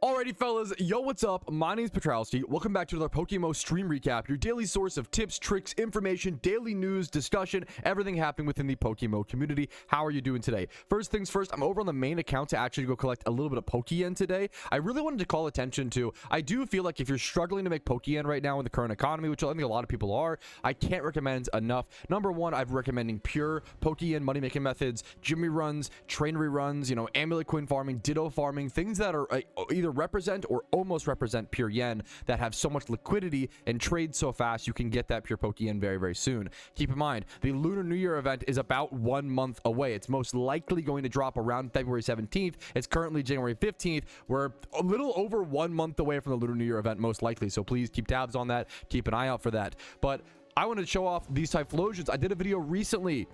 Alrighty fellas, yo, what's up? My name is Patrouski. Welcome back to another PokeMMO stream recap, your daily source of tips, tricks, information, daily news, discussion, everything happening within the PokeMMO community. How are you doing today? First things first, I'm over on the main account to actually go collect a little bit of Pokeyen today. I really wanted to call attention to, I do feel like if you're struggling to make Pokeyen right now in the current economy, which I think a lot of people are, I can't recommend enough. Number one, I'm recommending pure Pokeyen money-making methods, gym reruns, train reruns, you know, amulet coin farming, ditto farming, things that are either represent or almost represent pure yen that have so much liquidity and trade so fast you can get that pure Pokeyen very, very soon. Keep in mind, the Lunar New Year event is about 1 month away. It's most likely going to drop around February 17th. It's currently January 15th. We're a little over 1 month away from the Lunar New Year event, most likely. So please keep tabs on that. Keep an eye out for that. But I wanted to show off these Typhlosions. I did a video recently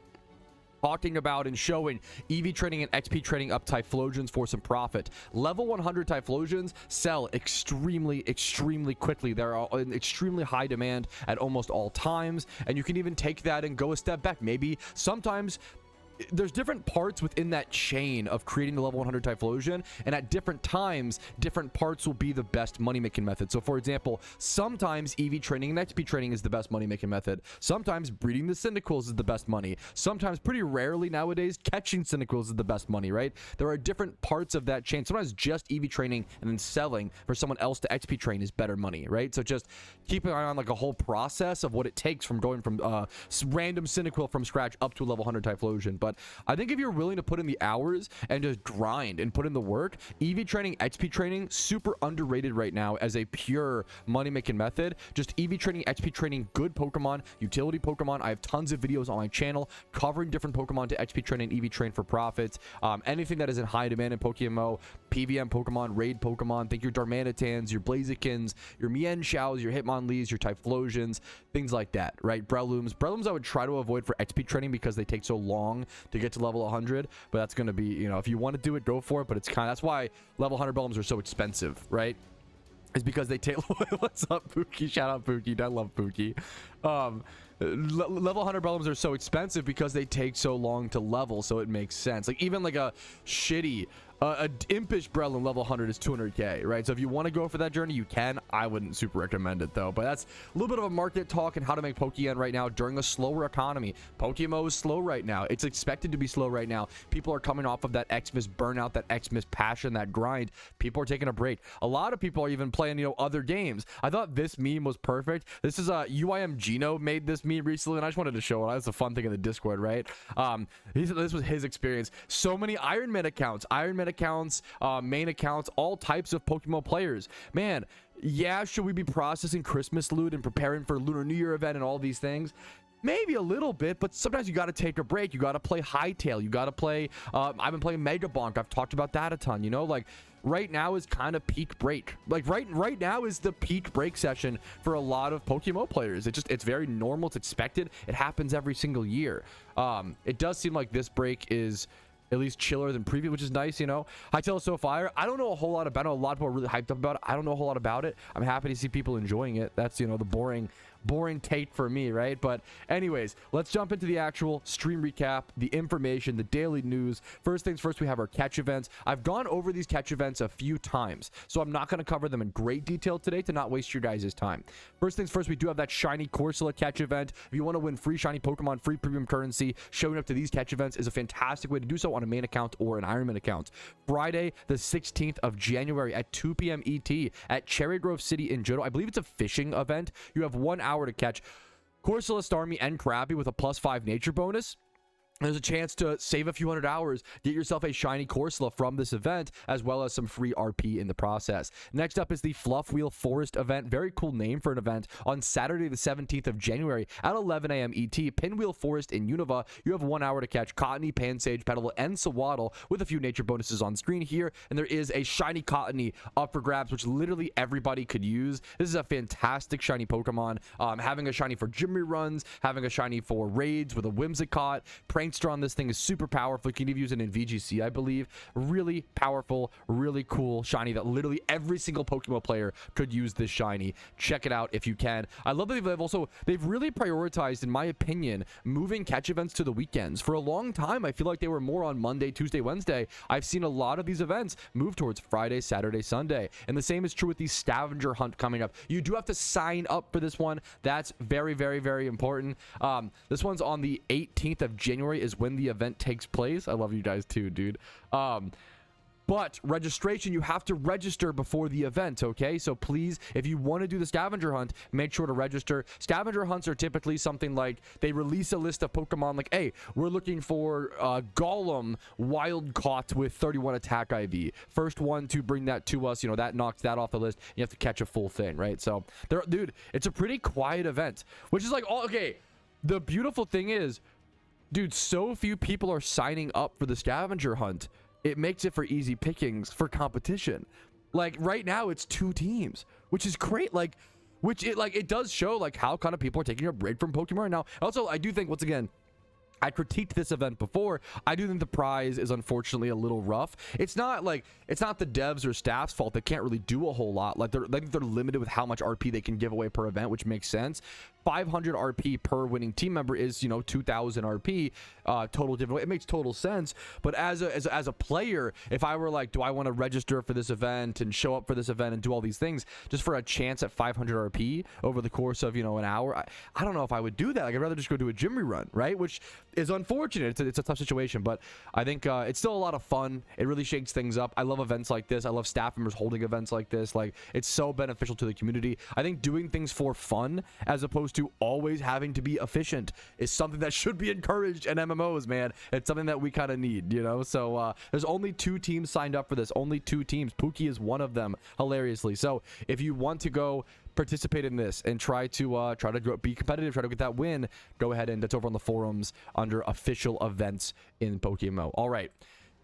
talking about and showing EV trading and XP trading up Typhlosions for some profit. Level 100 Typhlosions sell extremely quickly. They're in extremely high demand at almost all times, and you can even take that and go a step back. Maybe sometimes there's different parts within that chain of creating the level 100 Typhlosion, and at different times different parts will be the best money making method. So for example, sometimes EV training and XP training is the best money making method. Sometimes breeding the Cyndaquils is the best money. Sometimes, pretty rarely nowadays, catching Cyndaquils is the best money, right? There are different parts of that chain. Sometimes just EV training and then selling for someone else to XP train is better money, right? So just keep an eye on like a whole process of what it takes from going from random Cyndaquil from scratch up to a level 100 Typhlosion. But I think if you're willing to put in the hours and just grind and put in the work, EV training, XP training, super underrated right now as a pure money-making method. Just EV training, XP training, good Pokemon, utility Pokemon. I have tons of videos on my channel covering different Pokemon to XP train and EV train for profits. Anything that is in high demand in PokeMMO, PVM Pokemon, raid Pokemon, think your Darmanitans, your Blazikins, your Mienshaos, your Hitmonlees, your Typhlosions, things like that, right? Brelooms I would try to avoid for XP training because they take so long to get to level 100, but that's going to be, you know, if you want to do it, go for it. But it's kind of, that's why level 100 Brelooms are so expensive, right? Is because they take what's up, Pookie? Shout out Pookie. I love Pookie. Level 100 Brelooms are so expensive because they take so long to level, so it makes sense. Like even like a shitty a impish Breloom level 100 is 200k, right? So if you want to go for that journey, you can. I wouldn't super recommend it though. But that's a little bit of a market talk and how to make Pokeyen right now during a slower economy. PokeMMO is slow right now. It's expected to be slow right now. People are coming off of that Xmas burnout, that Xmas passion, that grind. People are taking a break. A lot of people are even playing, you know, other games. I thought this meme was perfect. This is UIM Gino made this meme recently, and I just wanted to show it. That's a fun thing in the Discord, right? This was his experience. So many Iron Man accounts, main accounts, all types of PokeMMO players. Man, yeah, should we be processing Christmas loot and preparing for Lunar New Year event and all these things? Maybe a little bit, but sometimes you got to take a break. You got to play Hightail. You got to play I've been playing Mega Bonk. I've talked about that a ton, you know, like right now is kind of peak break. Like right now is the peak break session for a lot of PokeMMO players. It's very normal. It's expected. It happens every single year. It does seem like this break is at least chiller than preview, which is nice, you know. Hightail is so fire. I don't know a whole lot about it. A lot of people are really hyped up about it. I don't know a whole lot about it. I'm happy to see people enjoying it. That's, you know, the boring take for me, right? But anyways, let's jump into the actual stream recap, the information, the daily news. First things first, we have our catch events. I've gone over these catch events a few times, so I'm not going to cover them in great detail today to not waste your guys' time. First things first, we do have that shiny Corsola catch event. If you want to win free shiny Pokemon, free premium currency, showing up to these catch events is a fantastic way to do so on a main account or an Ironman account. Friday, the 16th of January at 2 p.m. ET at Cherry Grove City in Johto. I believe it's a fishing event. You have 1 hour to catch Corsola, Starmie, and Krabby with a +5 nature bonus. There's a chance to save a few $100s, get yourself a shiny Corsola from this event, as well as some free RP in the process. Next up is the Fluff Wheel Forest event. Very cool name for an event. On Saturday, the 17th of January at 11 a.m. ET, Pinwheel Forest in Unova. You have 1 hour to catch Cottony, Pansage, Petal, and Sawaddle with a few nature bonuses on screen here. And there is a shiny Cottony up for grabs, which literally everybody could use. This is a fantastic shiny Pokemon. Having a shiny for gym reruns, having a shiny for raids with a Whimsicott, Prankster on this thing is super powerful. You can even use it in VGC, I believe. Really powerful, really cool shiny that literally every single Pokemon player could use this shiny. Check it out if you can. I love that they've really prioritized, in my opinion, moving catch events to the weekends. For a long time, I feel like they were more on Monday, Tuesday, Wednesday. I've seen a lot of these events move towards Friday, Saturday, Sunday. And the same is true with the scavenger hunt coming up. You do have to sign up for this one. That's very, very, very important. This one's on the 18th of January is when the event takes place. I love you guys too, dude. But registration, you have to register before the event, okay? So please, if you want to do the scavenger hunt, make sure to register. Scavenger hunts are typically something like they release a list of Pokemon like, hey, we're looking for Golem wild caught with 31 attack IV. First one to bring that to us, you know, that knocks that off the list. You have to catch a full thing, right? So, dude, it's a pretty quiet event, which is like, okay, the beautiful thing is, dude, so few people are signing up for the scavenger hunt. It makes it for easy pickings for competition. Like right now it's 2 teams, which is great. Like, it does show like how kind of people are taking a break from Pokemon now. Also, I do think, once again, I critiqued this event before. I do think the prize is unfortunately a little rough. It's not the devs or staff's fault. They can't really do a whole lot. Like they're limited with how much RP they can give away per event, which makes sense. 500 RP per winning team member is, you know, 2,000 RP total giveaway. It makes total sense. But as a player, if I were like, do I want to register for this event and show up for this event and do all these things just for a chance at 500 RP over the course of, you know, an hour, I don't know if I would do that. Like, I'd rather just go do a gym rerun, right? Which is unfortunate. It's a tough situation, but I think it's still a lot of fun. It really shakes things up. I love events like this. I love staff members holding events like this. Like, it's so beneficial to the community. I think doing things for fun as opposed to always having to be efficient is something that should be encouraged in MMOs, man. It's something that we kind of need, you know? So there's only 2 teams signed up for this. Only 2 teams. Pookie is one of them, hilariously. So if you want to go participate in this and try to be competitive, try to get that win, go ahead, and that's over on the forums under official events in PokeMMO. All right.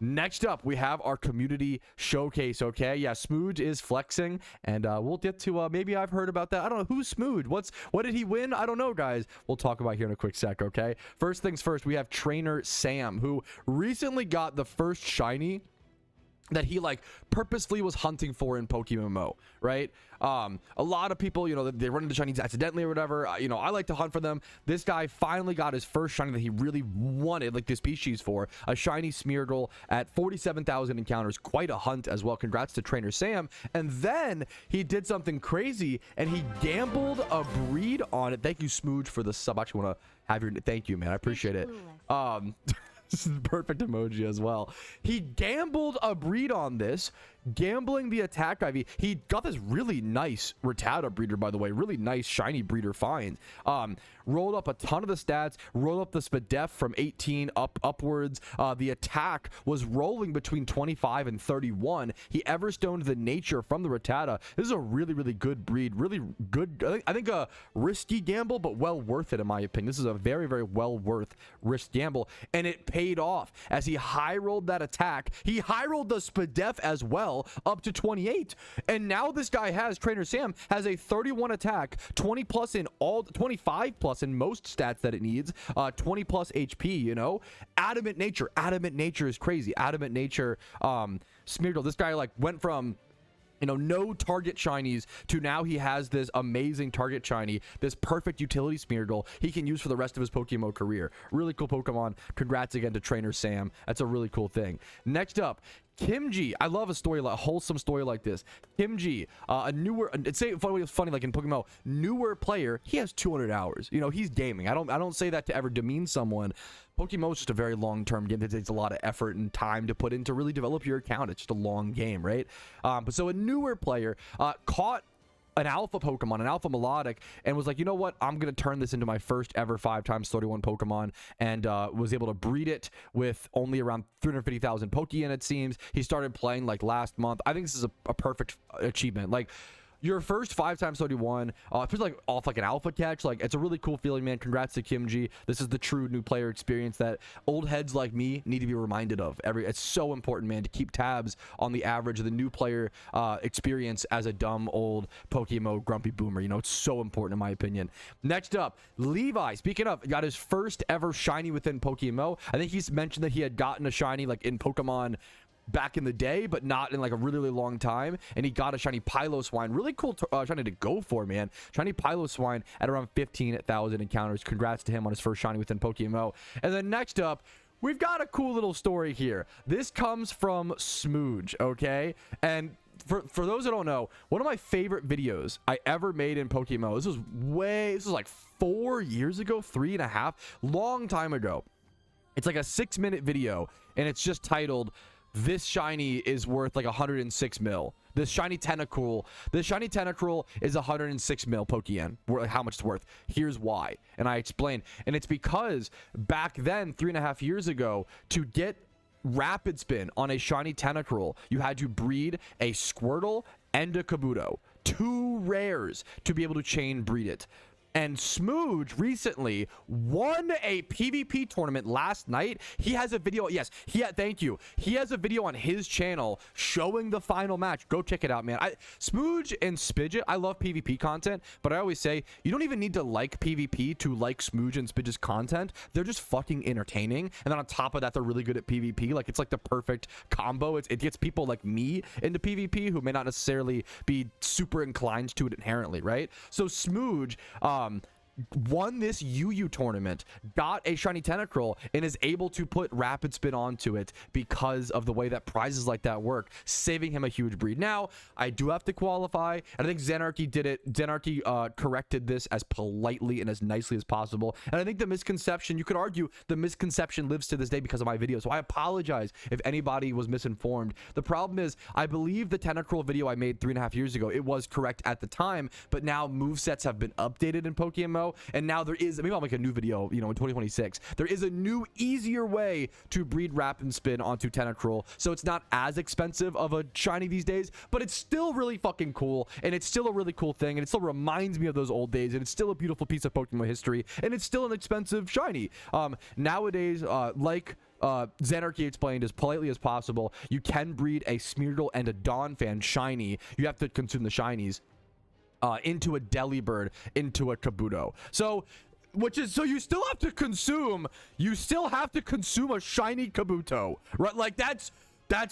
Next up, we have our community showcase, okay? Yeah, Smooge is flexing, and we'll get to, maybe I've heard about that. I don't know, who's Smooge? What did he win? I don't know, guys. We'll talk about here in a quick sec, okay? First things first, we have Trainer Sam, who recently got the first shiny that he like purposefully was hunting for in PokeMMO, right? A lot of people, you know, they run into shinies accidentally or whatever. You know, I like to hunt for them. This guy finally got his first shiny that he really wanted, like this species for, a shiny Smeargle at 47,000 encounters. Quite a hunt as well. Congrats to Trainer Sam. And then he did something crazy and he gambled a breed on it. Thank you, Smooge, for the sub. I actually want to have your thank you, man. I appreciate it. This is the perfect emoji as well. He gambled a breed on this, gambling the attack IV. He got this really nice Rattata breeder, by the way, really nice shiny breeder find. Rolled up a ton of the stats, rolled up the SPDEF from 18 upwards. The attack was rolling between 25 and 31. He Everstoned the nature from the Rattata. This is a really, really good breed. Really good. I think a risky gamble, but well worth it in my opinion. This is a very, very well worth risk gamble. And it paid off as he high rolled that attack. He high rolled the SPDEF as well up to 28. And now this guy Trainer Sam has a 31 attack, 20 plus in all, 25 plus in most stats that it needs, 20 plus HP, you know? Adamant Nature is crazy. Adamant Nature, Smeargle, this guy like went from, you know, no target shinies to now he has this amazing target shiny, this perfect utility Smeargle he can use for the rest of his PokeMMO career. Really cool Pokemon. Congrats again to Trainer Sam. That's a really cool thing. Next up, Kimji. I love a wholesome story like this. Kimji, a newer, it's funny like in PokeMMO, newer player. He has 200 hours. You know, he's gaming. I don't say that to ever demean someone. PokeMMO is just a very long-term game that takes a lot of effort and time to put in to really develop your account. It's just a long game, right? But so a newer player caught an alpha Pokemon, an alpha Melodic, and was like, you know what, I'm gonna turn this into my first ever 5x31 Pokemon, and was able to breed it with only around 350,000 Pokeyen, it seems. He started playing like last month. I think this is a perfect achievement. Like, your first 5x31, feels like off like an alpha catch. Like, it's a really cool feeling, man. Congrats to Kimji. This is the true new player experience that old heads like me need to be reminded of. It's so important, man, to keep tabs on the average of the new player experience as a dumb old PokeMMO grumpy boomer. You know, it's so important in my opinion. Next up, Levi, speaking of, got his first ever shiny within PokeMMO. I think he's mentioned that he had gotten a shiny like in Pokemon back in the day, but not in like a really, really long time, and he got a shiny Piloswine. Really cool shiny to go for, man. Shiny Piloswine at around 15,000 encounters. Congrats to him on his first shiny within PokeMMO. And then next up, we've got a cool little story here. This comes from Smooge, okay? And for those that don't know, one of my favorite videos I ever made in PokeMMO, this was like 4 years ago, 3.5, long time ago. It's like a 6-minute video, and it's just titled, "This shiny is worth like 106 mil." This shiny Tentacruel is 106 mil Pokeyen. How much it's worth. Here's why. And I explained. And it's because back then, 3.5 years ago, to get Rapid Spin on a shiny Tentacruel, you had to breed a Squirtle and a Kabuto. 2 rares to be able to chain breed it. And Smooge recently won a PvP tournament last night. He has a video. Yes, thank you. He has a video on his channel showing the final match. Go check it out, man. Smooge and Spidget, I love PvP content, but I always say you don't even need to like PvP to like Smooge and Spidget's content. They're just fucking entertaining. And then on top of that, they're really good at PvP. Like, it's like the perfect combo. It gets people like me into PvP who may not necessarily be super inclined to it inherently, right? So Smooge, won this UU tournament, got a shiny Tentacruel, and is able to put Rapid Spin onto it because of the way that prizes like that work, saving him a huge breed. Now, I do have to qualify, and I think Zenarchy did it. Zenarchy corrected this as politely and as nicely as possible. And I think the misconception, you could argue the misconception lives to this day because of my video. So I apologize if anybody was misinformed. The problem is, I believe the Tentacruel video I made 3.5 years ago, it was correct at the time, but now movesets have been updated in PokeMMO. And now there is, maybe I'll make a new video, you know, in 2026. There is a new, easier way to breed Rapid Spin onto Tentacruel. So it's not as expensive of a shiny these days, but it's still really fucking cool. And it's still a really cool thing. And it still reminds me of those old days. And it's still a beautiful piece of Pokemon history. And it's still an expensive shiny. Nowadays, like Zenarchy explained as politely as possible, you can breed a Smeargle and a Donphan shiny. You have to consume the shinies. Into a Delibird, into a Kabuto. So you still have to consume a shiny Kabuto, right? Like, that's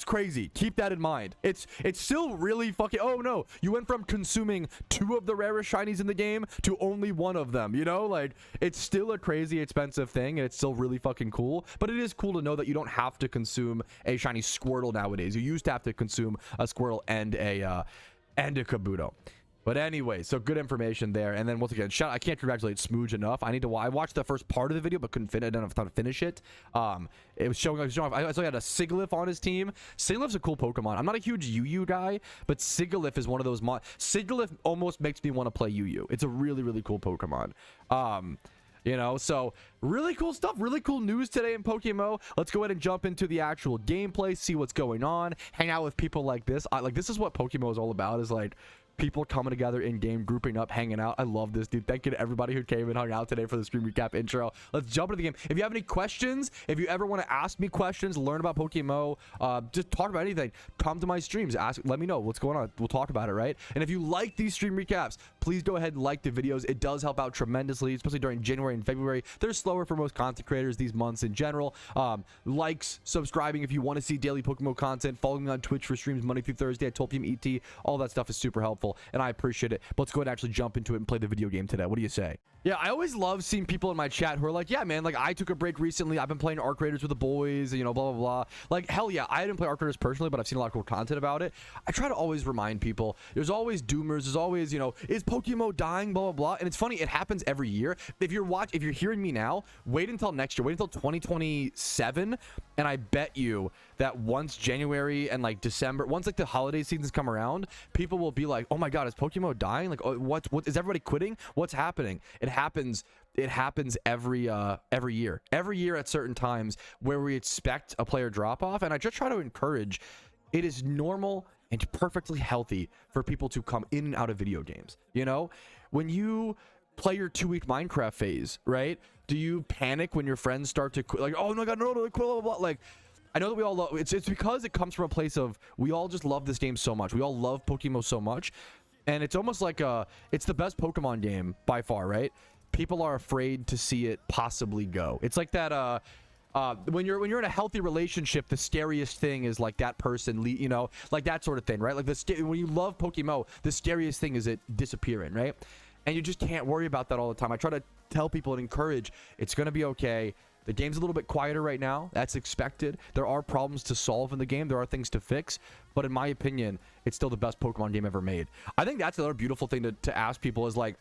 crazy. Keep that in mind. It's still really fucking, oh no, you went from consuming 2 of the rarest shinies in the game to only 1 of them, you know? Like, it's still a crazy expensive thing, and it's still really fucking cool, but it is cool to know that you don't have to consume a shiny Squirtle nowadays. You used to have to consume a Squirtle and a Kabuto. But anyway, so good information there. And then once again, I can't congratulate Smooge enough. I watched the first part of the video, but couldn't finish it. I didn't have time to finish it. It was showing off. I saw he had a Sigilyph on his team. Sigilyph's a cool Pokemon. I'm not a huge UU guy, but Sigilyph is one of those. Sigilyph almost makes me want to play UU. It's a really, really cool Pokemon. You know, so really cool stuff, really cool news today in PokeMMO. Let's go ahead and jump into the actual gameplay, see what's going on, hang out with people like this. Like, this is what PokeMMO is all about, is like people coming together in game, grouping up, hanging out. I love this, dude. Thank you to everybody who came and hung out today for the stream recap intro. Let's jump into the game. If you have any questions, if you ever want to ask me questions, learn about PokeMMO, just talk about anything, come to my streams, let me know what's going on. We'll talk about it, right? And if you like these stream recaps, please go ahead and like the videos. It does help out tremendously, especially during January and February. They're slower for most content creators these months in general. Likes, subscribing if you want to see daily PokeMMO content, following me on Twitch for streams Monday through Thursday at 12 p.m. ET. All that stuff is super helpful, and I appreciate it. But let's go ahead and actually jump into it and play the video game today. What do you say? Yeah, I always love seeing people in my chat who are like, yeah, man, like, I took a break recently. I've been playing Arc Raiders with the boys, you know, blah, blah, blah. Like, hell yeah, I didn't play Arc Raiders personally, but I've seen a lot of cool content about it. I try to always remind people, there's always doomers, there's always, you know, is PokeMMO dying, blah, blah, blah. And it's funny, it happens every year. If you're hearing me now, wait until next year, wait until 2027, and I bet you that once January and like December, once like the holiday seasons come around, people will be like, oh my god, is PokeMMO dying? Like, oh, what is everybody quitting? What's happening? It happens every year at certain times where we expect a player drop off. And I just try to encourage, it is normal and perfectly healthy for people to come in and out of video games. You know, when you play your 2-week Minecraft phase, right? Do you panic when your friends start to quit? Like, oh my god, no, quit, blah, blah, blah. Like, I know that we all love it's because it comes from a place of we all just love this game so much. We all love PokeMMO so much, and it's almost like it's the best Pokemon game by far, right? People are afraid to see it possibly go. It's like that when you're in a healthy relationship, the scariest thing is like that person, you know, like that sort of thing, right? Like when you love PokeMMO, the scariest thing is it disappearing, right? And you just can't worry about that all the time. I try to tell people and encourage it's going to be okay. The game's a little bit quieter right now. That's expected. There are problems to solve in the game. There are things to fix. But in my opinion, it's still the best Pokemon game ever made. I think that's another beautiful thing to ask people is like,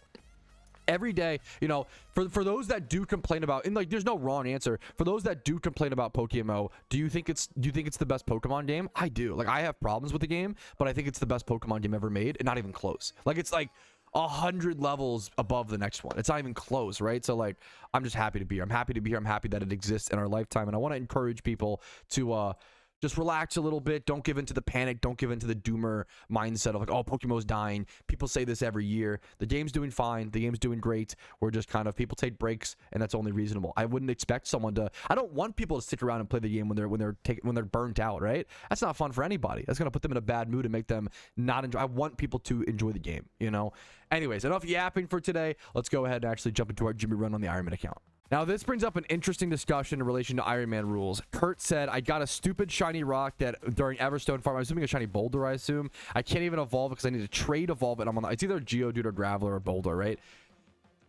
every day, you know, for those that do complain about, and like there's no wrong answer, for those that do complain about PokeMMO, do you think it's the best Pokemon game? I do. Like, I have problems with the game, but I think it's the best Pokemon game ever made, and not even close. Like, it's like 100 levels above the next one. It's not even close, right? So like, I'm just happy to be here. I'm happy to be here. I'm happy that it exists in our lifetime, and I want to encourage people to just relax a little bit. Don't give into the panic. Don't give into the doomer mindset of like, oh, PokeMMO's dying. People say this every year. The game's doing fine. The game's doing great. We're just kind of, people take breaks, and that's only reasonable. I wouldn't expect someone to, I don't want people to stick around and play the game when they're burnt out, right? That's not fun for anybody. That's going to put them in a bad mood and make them not enjoy. I want people to enjoy the game, you know? Anyways, enough yapping for today. Let's go ahead and actually jump into our Jimmy run on the Ironman account. Now, this brings up an interesting discussion in relation to Iron Man rules. Kurt said, I got a stupid shiny rock that during Everstone farm, I'm assuming a shiny boulder, I assume. I can't even evolve because I need to trade evolve it. It's either Geodude or Graveler or Boulder, right?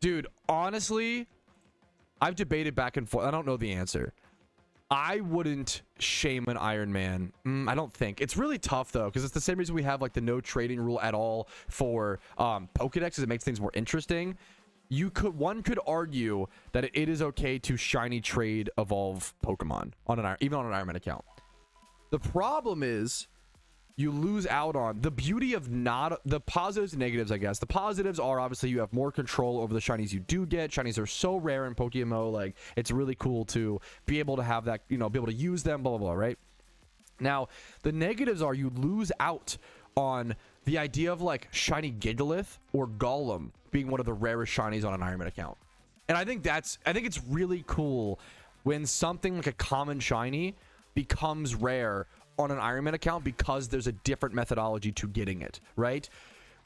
Dude, honestly, I've debated back and forth. I don't know the answer. I wouldn't shame an Iron Man. I don't think. It's really tough, though, because it's the same reason we have like the no trading rule at all for Pokedex, is it makes things more interesting. One could argue that it is okay to shiny trade evolve Pokemon on even on an Iron Man account. The problem is you lose out on the beauty of not the positives and negatives, I guess. The positives are obviously you have more control over the shinies you do get. Shinies are so rare in PokeMMO, like it's really cool to be able to have that, you know, be able to use them, blah, blah, blah, right? Now, the negatives are you lose out on the idea of like shiny Gigalith or Golem being one of the rarest shinies on an Iron Man account. And I think it's really cool when something like a common shiny becomes rare on an Iron Man account because there's a different methodology to getting it, right?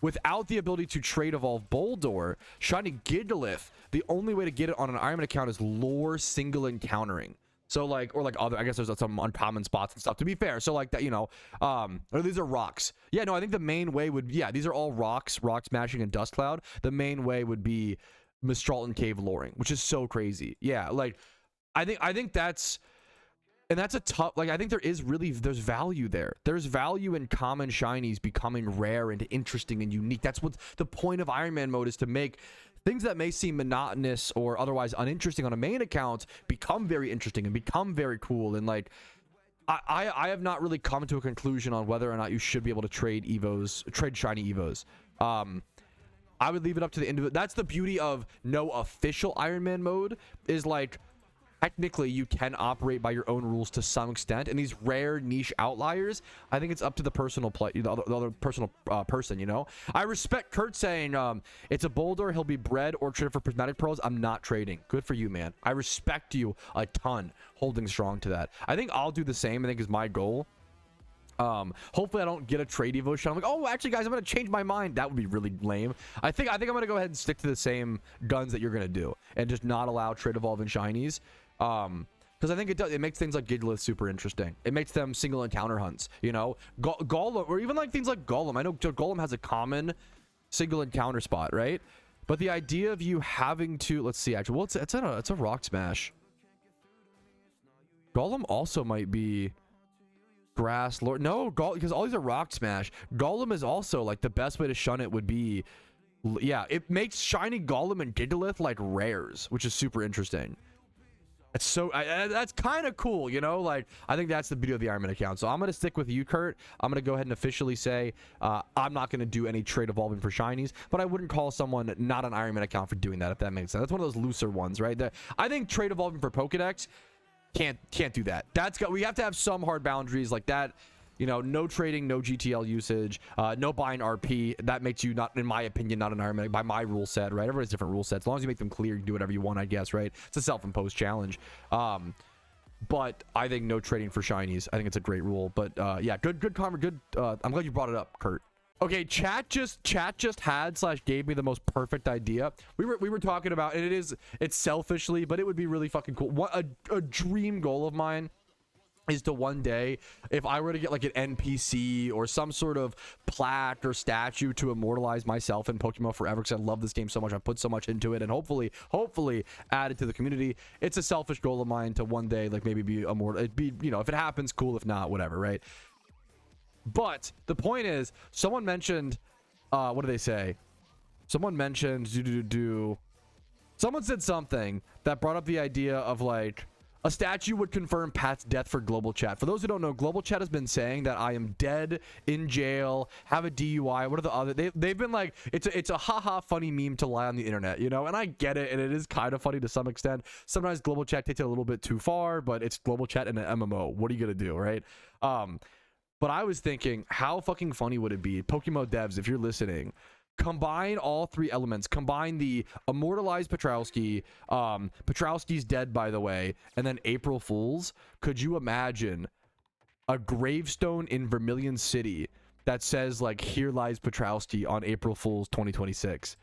Without the ability to trade evolve Boulder, shiny Gigalith, the only way to get it on an Iron Man account is lore single encountering. So like, or like other, I guess there's some uncommon spots and stuff, to be fair. So like that, you know, or these are rocks. Yeah, no, I think the main way would, yeah, these are all rocks, rock smashing and dust cloud. The main way would be Mistral and Cave luring, which is so crazy. Yeah, like I think that's, and that's a tough, like I think there's value there. There's value in common shinies becoming rare and interesting and unique. That's what the point of Iron Man mode is, to make things that may seem monotonous or otherwise uninteresting on a main account become very interesting and become very cool. And like, I have not really come to a conclusion on whether or not you should be able to trade shiny Evos. I would leave it up to the individual. That's the beauty of no official Iron Man mode, is like, technically you can operate by your own rules to some extent, and these rare niche outliers, I think it's up to the personal play, the other personal person, you know. I respect Kurt saying it's a Boulder, he'll be bred or traded for prismatic pearls. I'm not trading. Good for you, man. I respect you a ton, holding strong to that. I think I'll do the same. I think is my goal. Hopefully I don't get a trade evo shot. I'm like, oh, actually guys, I'm gonna change my mind. That would be really lame. I think I'm gonna go ahead and stick to the same guns that you're gonna do and just not allow trade evolve and shinies. Because I think it makes things like Gigalith super interesting. It makes them single encounter hunts, you know. Golem, or even like things like Golem. I know Golem has a common single encounter spot, right? But the idea of you having to, let's see, actually, well, it's a rock smash. Golem also might be grass lord. No, because all these are rock smash. Golem is also like the best way to shun it would be, yeah, it makes shiny Golem and Gigalith like rares, which is super interesting. It's so that's kind of cool, you know. Like, I think that's the beauty of the Iron Man account. So I'm gonna stick with you, Kurt. I'm gonna go ahead and officially say I'm not gonna do any trade evolving for shinies, but I wouldn't call someone not an Iron Man account for doing that, if that makes sense. That's one of those looser ones, right? I think trade evolving for Pokedex can't do that. We have to have some hard boundaries like that. You know, no trading, no GTL usage, no buying RP. That makes you not, in my opinion, not an Iron Man by my rule set, right? Everyone has different rule sets. As long as you make them clear, you can do whatever you want, I guess, right? It's a self-imposed challenge. But I think no trading for shinies. I think it's a great rule. But yeah, good comment. Good. I'm glad you brought it up, Kurt. Okay, chat just had / gave me the most perfect idea. We were talking about, and it's selfishly, but it would be really fucking cool. What a dream goal of mine is to one day, if I were to get like an NPC or some sort of plaque or statue to immortalize myself in Pokemon forever, because I love this game so much, I put so much into it, and hopefully add it to the community. It's a selfish goal of mine to one day like maybe be immortal. It'd be, you know, if it happens, cool. If not, whatever, right? But the point is, someone mentioned, what did they say? Someone mentioned someone said something that brought up the idea of like, a statue would confirm Pat's death for global chat. For those who don't know, global chat has been saying that I am dead, in jail, have a DUI. What are the other? They've been like, it's a haha funny meme to lie on the internet, you know. And I get it, and it is kind of funny to some extent. Sometimes global chat takes it a little bit too far, but it's global chat in an MMO. What are you gonna do, right? But I was thinking, how fucking funny would it be, PokeMMO devs, if you're listening, combine all three elements. Combine the immortalized Patrouski, Patrouski's dead, by the way, and then April Fools. Could you imagine a gravestone in Vermilion City that says like, here lies Patrouski on April Fools 2026?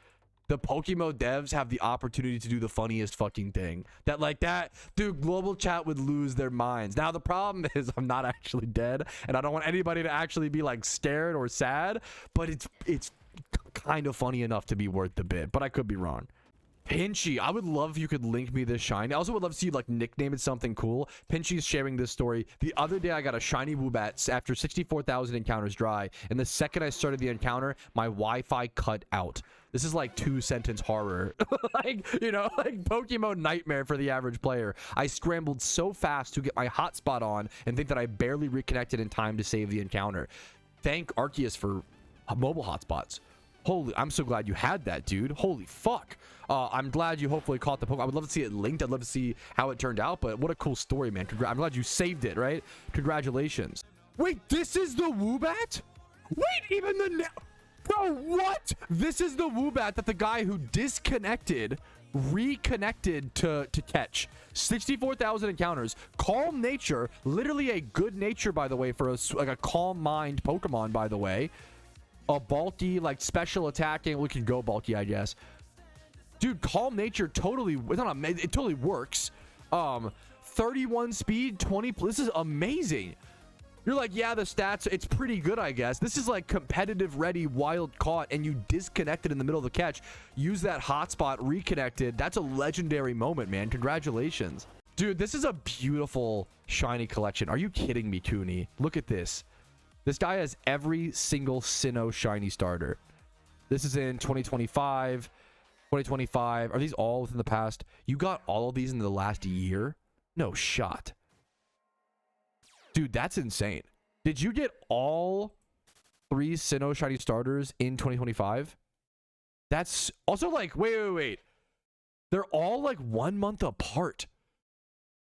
The PokeMMO devs have the opportunity to do the funniest fucking thing. That dude, global chat would lose their minds. Now the problem is I'm not actually dead, and I don't want anybody to actually be like scared or sad, but it's kind of funny enough to be worth the bid, but I could be wrong. Pinchy, I would love if you could link me this shiny. I also would love to see you like nickname it something cool. Pinchy's sharing this story. The other day I got a shiny Woobat after 64,000 encounters dry, and the second I started the encounter, my Wi-Fi cut out. This is like 2-sentence horror. Like, you know, like Pokemon nightmare for the average player. I scrambled so fast to get my hotspot on and think that I barely reconnected in time to save the encounter. Thank Arceus for mobile hotspots. Holy, I'm so glad you had that, dude. Holy fuck. I'm glad you hopefully caught the Pokemon. I would love to see it linked. I'd love to see how it turned out, but what a cool story, man. I'm glad you saved it, right? Congratulations. Wait, this is the Woobat? Wait, even the... Bro, what? This is the Woobat that the guy who disconnected reconnected to catch. 64,000 encounters. Calm nature. Literally a good nature, by the way, for like a calm mind Pokemon, by the way. A bulky, like special attacking. We can go bulky, I guess. Dude, calm nature totally, it's not amazing, it totally works. 31 speed, 20, this is amazing. You're like, yeah, the stats, it's pretty good, I guess. This is like competitive ready, wild caught, and you disconnected in the middle of the catch. Use that hotspot, reconnected. That's a legendary moment, man. Congratulations. Dude, this is a beautiful shiny collection. Are you kidding me, Cooney? Look at this. This guy has every single Sinnoh shiny starter. This is in 2025. 2025. Are these all within the past? You got all of these in the last year? No shot. Dude, that's insane. Did you get all 3 Sinnoh shiny starters in 2025? That's also like, wait. They're all like 1 month apart.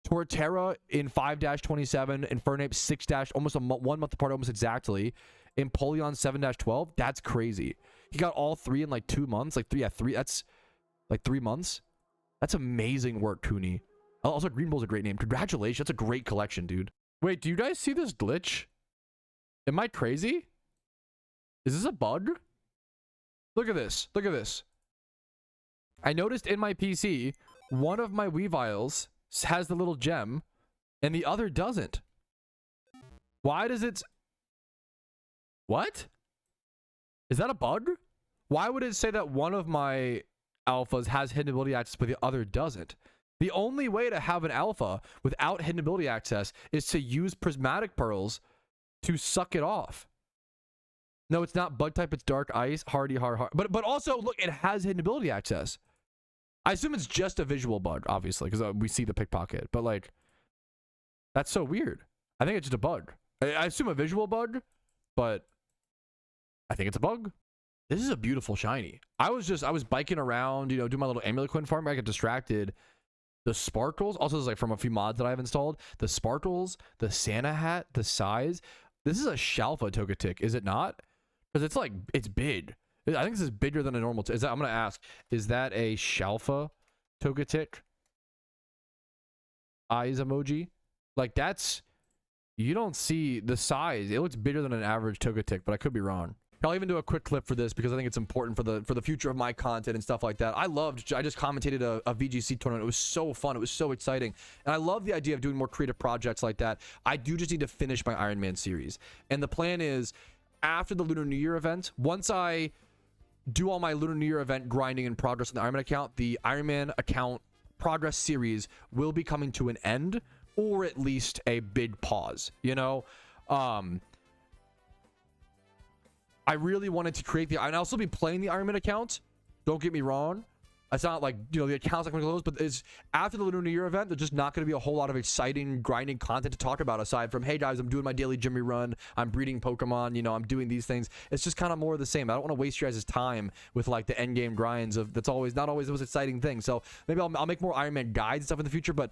Torterra in 5-27, Infernape 6 - almost 1 month apart, almost exactly. Empoleon 7-12. That's crazy. He got all 3 in like 2 months. Like 3. That's like 3 months. That's amazing work, Cooney. Also, Green Bull's a great name. Congratulations. That's a great collection, dude. Wait, do you guys see this glitch? Am I crazy? Is this a bug? Look at this. Look at this. I noticed in my PC, one of my Weaviles has the little gem and the other doesn't. Why does it... What? Is that a bug? Why would it say that one of my alphas has hidden ability access but the other doesn't? The only way to have an alpha without hidden ability access is to use prismatic pearls to suck it off. No, it's not bug type, it's dark ice, hardy, hard. But also, look, it has hidden ability access. I assume it's just a visual bug, obviously, because we see the pickpocket. But, like, that's so weird. I think it's just a bug. I assume a visual bug, but I think it's a bug. This is a beautiful shiny. I was biking around, you know, doing my little Amulet farm. I got distracted. The sparkles, also is like from a few mods that I've installed. The sparkles, the Santa hat, the size. This is a Shalpha Togetic, is it not? Because it's like, it's big. I think this is bigger than a normal. Is that, I'm going to ask, is that a Shalpha Togetic? Eyes emoji? Like, that's, you don't see the size. It looks bigger than an average Togetic, but I could be wrong. I'll even do a quick clip for this because I think it's important for the future of my content and stuff like that. I just commentated a VGC tournament. It was so fun. It was so exciting. And I love the idea of doing more creative projects like that. I do just need to finish my Iron Man series. And the plan is, after the Lunar New Year event, once I do all my Lunar New Year event grinding and progress on the Iron Man account, the Iron Man account progress series will be coming to an end, or at least a big pause, you know? I really wanted to create I'll also be playing the Iron Man account. Don't get me wrong. It's not like, you know, the account's not going to close, but it's after the Lunar New Year event, there's just not going to be a whole lot of exciting, grinding content to talk about aside from, hey guys, I'm doing my daily Jimmy run. I'm breeding Pokemon. You know, I'm doing these things. It's just kind of more of the same. I don't want to waste your guys' time with like the end game grinds of that's always not always the most exciting thing. So maybe I'll make more Iron Man guides and stuff in the future, but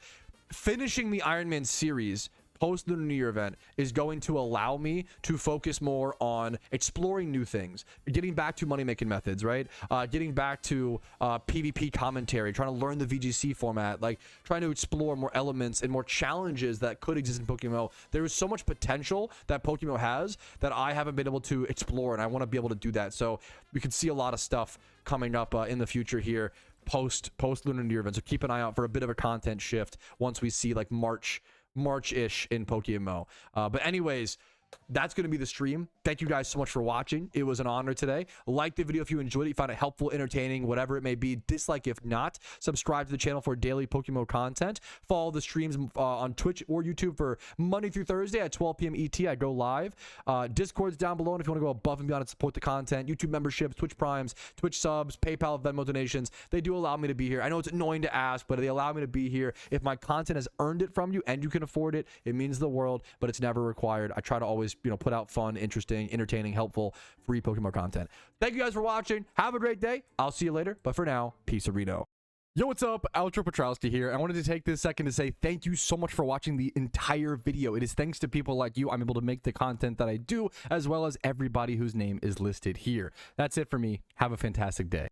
finishing the Iron Man series post the New Year event is going to allow me to focus more on exploring new things, getting back to money making methods, right? Getting back to PvP commentary, trying to learn the VGC format, like trying to explore more elements and more challenges that could exist in PokeMMO. There is so much potential that PokeMMO has that I haven't been able to explore, and I want to be able to do that. So we could see a lot of stuff coming up in the future here post Lunar New Year event. So keep an eye out for a bit of a content shift once we see like March-ish in PokeMMO. But anyways, that's going to be the stream. Thank you guys so much for watching. It was an honor today. Like the video if you enjoyed it, you found it helpful, entertaining, whatever it may be. Dislike if not. Subscribe to the channel for daily PokeMMO content. Follow the streams on Twitch or YouTube for Monday through Thursday at 12 p.m. ET. I go live. Discord's down below, and if you want to go above and beyond and support the content, YouTube memberships, Twitch Primes, Twitch subs, PayPal, Venmo donations, they do allow me to be here. I know it's annoying to ask, but they allow me to be here. If my content has earned it from you and you can afford it, it means the world, but it's never required. I try to always, you know, put out fun, interesting, entertaining, helpful, free PokeMMO content. Thank you guys for watching. Have a great day. I'll see you later. But for now, peace areno. Yo, what's up? Outro Patrouski here. I wanted to take this second to say thank you so much for watching the entire video. It is thanks to people like you I'm able to make the content that I do, as well as everybody whose name is listed here. That's it for me. Have a fantastic day.